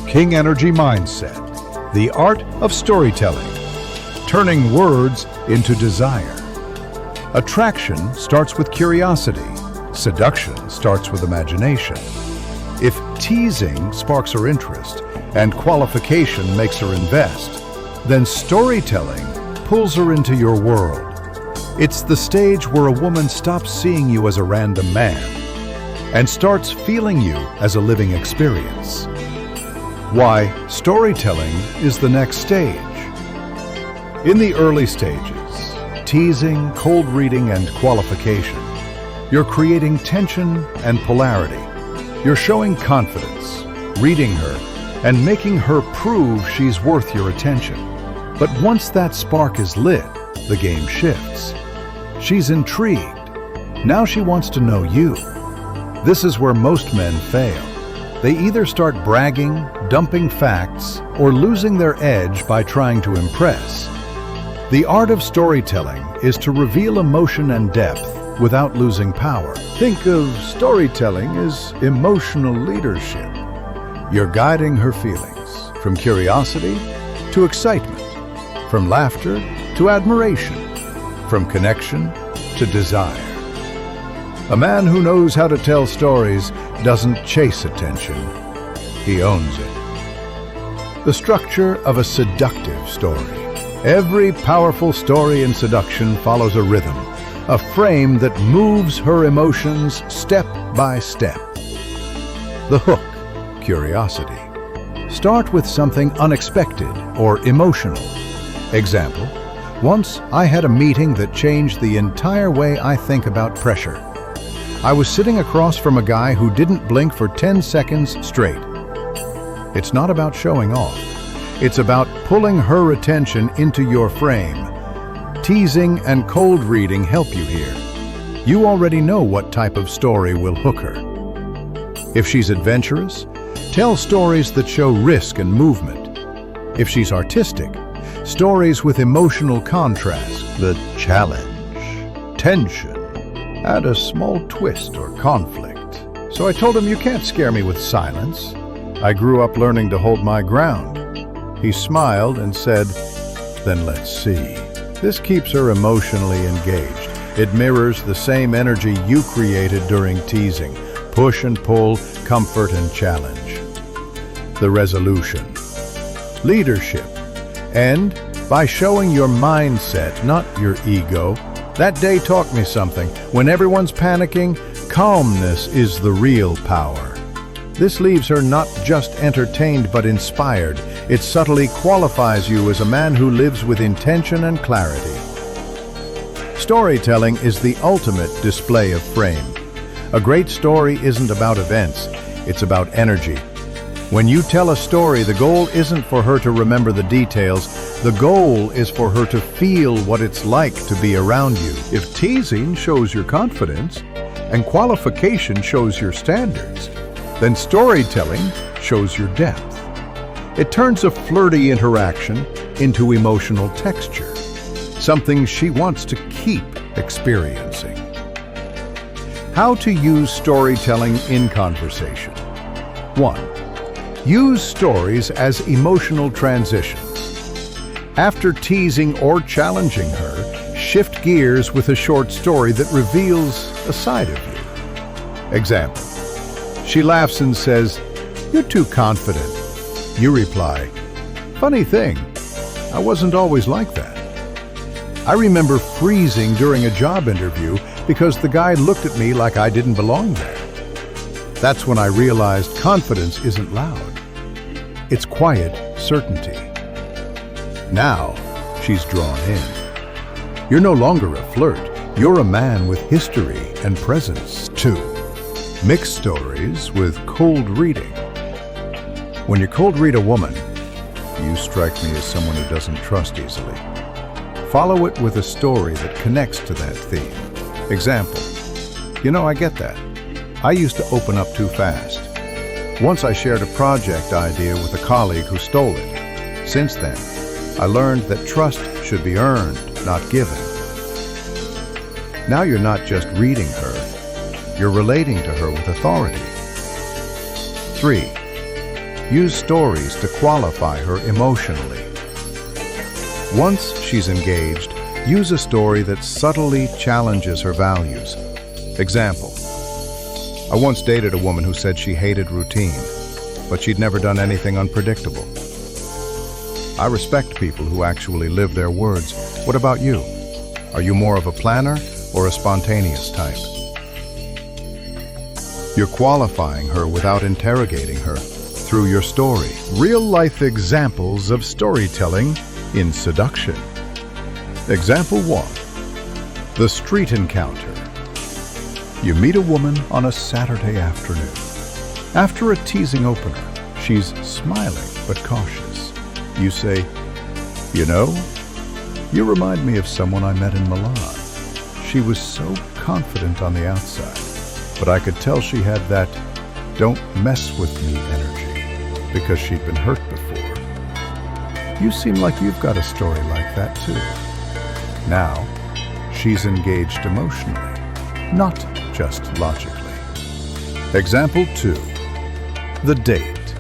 King Energy Mindset, the art of storytelling, turning words into desire. Attraction starts with curiosity. Seduction starts with imagination. If teasing sparks her interest and qualification makes her invest, then storytelling pulls her into your world. It's the stage where a woman stops seeing you as a random man and starts feeling you as a living experience. Why storytelling is the next stage. In the early stages, teasing, cold reading, and qualification, you're creating tension and polarity. You're showing confidence, reading her, and making her prove she's worth your attention. But once that spark is lit, the game shifts. She's intrigued. Now she wants to know you. This is where most men fail. They either start bragging, dumping facts, or losing their edge by trying to impress. The art of storytelling is to reveal emotion and depth without losing power. Think of storytelling as emotional leadership. You're guiding her feelings, from curiosity to excitement, from laughter to admiration, from connection to desire. A man who knows how to tell stories doesn't chase attention, he owns it. The structure of a seductive story. Every powerful story in seduction follows a rhythm, a frame that moves her emotions step by step. The hook, curiosity. Start with something unexpected or emotional. Example, once I had a meeting that changed the entire way I think about pressure. I was sitting across from a guy who didn't blink for 10 seconds straight. It's not about showing off. It's about pulling her attention into your frame. Teasing and cold reading help you here. You already know what type of story will hook her. If she's adventurous, tell stories that show risk and movement. If she's artistic, stories with emotional contrast, the challenge, tension, add a small twist or conflict. So I told him, you can't scare me with silence. I grew up learning to hold my ground. He smiled and said, then let's see. This keeps her emotionally engaged. It mirrors the same energy you created during teasing. Push and pull, comfort and challenge. The resolution. Leadership. End by showing your mindset, not your ego. That day taught me something. When everyone's panicking, calmness is the real power. This leaves her not just entertained but inspired. It subtly qualifies you as a man who lives with intention and clarity. Storytelling is the ultimate display of frame. A great story isn't about events, it's about energy. When you tell a story, the goal isn't for her to remember the details. The goal is for her to feel what it's like to be around you. If teasing shows your confidence and qualification shows your standards, then storytelling shows your depth. It turns a flirty interaction into emotional texture, something she wants to keep experiencing. How to use storytelling in conversation. 1. Use stories as emotional transitions. After teasing or challenging her, shift gears with a short story that reveals a side of you. Example, she laughs and says, "You're too confident." You reply, "Funny thing, I wasn't always like that." I remember freezing during a job interview because the guy looked at me like I didn't belong there. That's when I realized confidence isn't loud. It's quiet certainty. Now, she's drawn in. You're no longer a flirt. You're a man with history and presence. 2. Mix stories with cold reading. When you cold read a woman, you strike me as someone who doesn't trust easily. Follow it with a story that connects to that theme. Example, I get that. I used to open up too fast. Once I shared a project idea with a colleague who stole it. Since then, I learned that trust should be earned, not given. Now you're not just reading her, you're relating to her with authority. 3. use stories to qualify her emotionally. Once she's engaged, use a story that subtly challenges her values. Example: I once dated a woman who said she hated routine, but she'd never done anything unpredictable. I respect people who actually live their words. What about you? Are you more of a planner or a spontaneous type? You're qualifying her without interrogating her through your story. Real-life examples of storytelling in seduction. Example 1. The street encounter. You meet a woman on a Saturday afternoon. After a teasing opener, she's smiling but cautious. You say, "You know, you remind me of someone I met in Milan. She was so confident on the outside, but I could tell she had that 'don't mess with me' energy because she'd been hurt before. You seem like you've got a story like that too." Now, she's engaged emotionally, not just logically. Example 2. The date.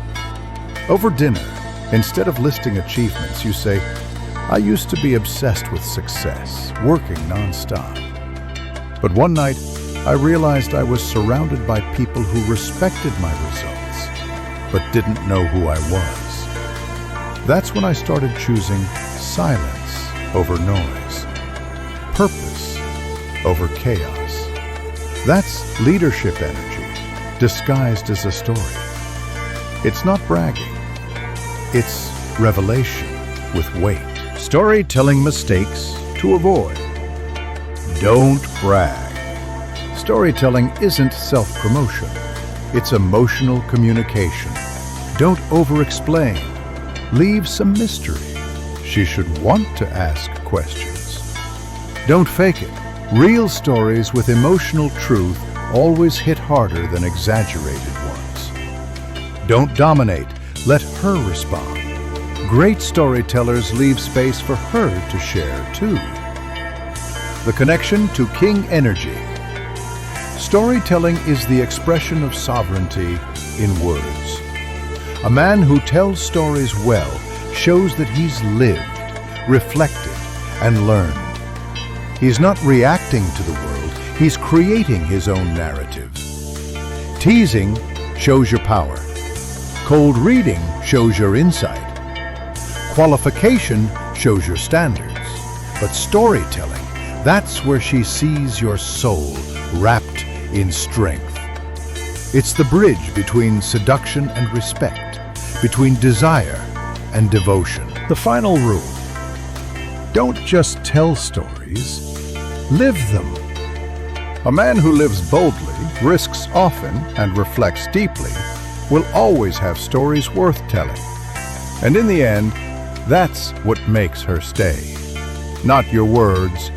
Over dinner, instead of listing achievements, you say, "I used to be obsessed with success, working non-stop. But one night, I realized I was surrounded by people who respected my results, but didn't know who I was. That's when I started choosing silence over noise, purpose over chaos." That's leadership energy, disguised as a story. It's not bragging. It's revelation with weight. Storytelling mistakes to avoid. Don't brag. Storytelling isn't self-promotion. It's emotional communication. Don't over-explain. Leave some mystery. She should want to ask questions. Don't fake it. Real stories with emotional truth always hit harder than exaggerated ones. Don't dominate. Let her respond. Great storytellers leave space for her to share too. The connection to King energy. Storytelling is the expression of sovereignty in words. A man who tells stories well shows that he's lived, reflected, and learned. He's not reacting to the world, he's creating his own narrative. Teasing shows your power. Cold reading shows your insight. Qualification shows your standards. But storytelling, that's where she sees your soul wrapped in strength. It's the bridge between seduction and respect, between desire and devotion. The final rule: don't just tell stories, live them. A man who lives boldly, risks often, and reflects deeply will always have stories worth telling. And in the end, that's what makes her stay. Not your words,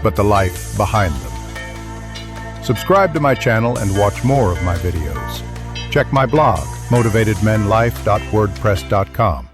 but the life behind them. Subscribe to my channel and watch more of my videos. Check my blog, motivatedmenlife.wordpress.com.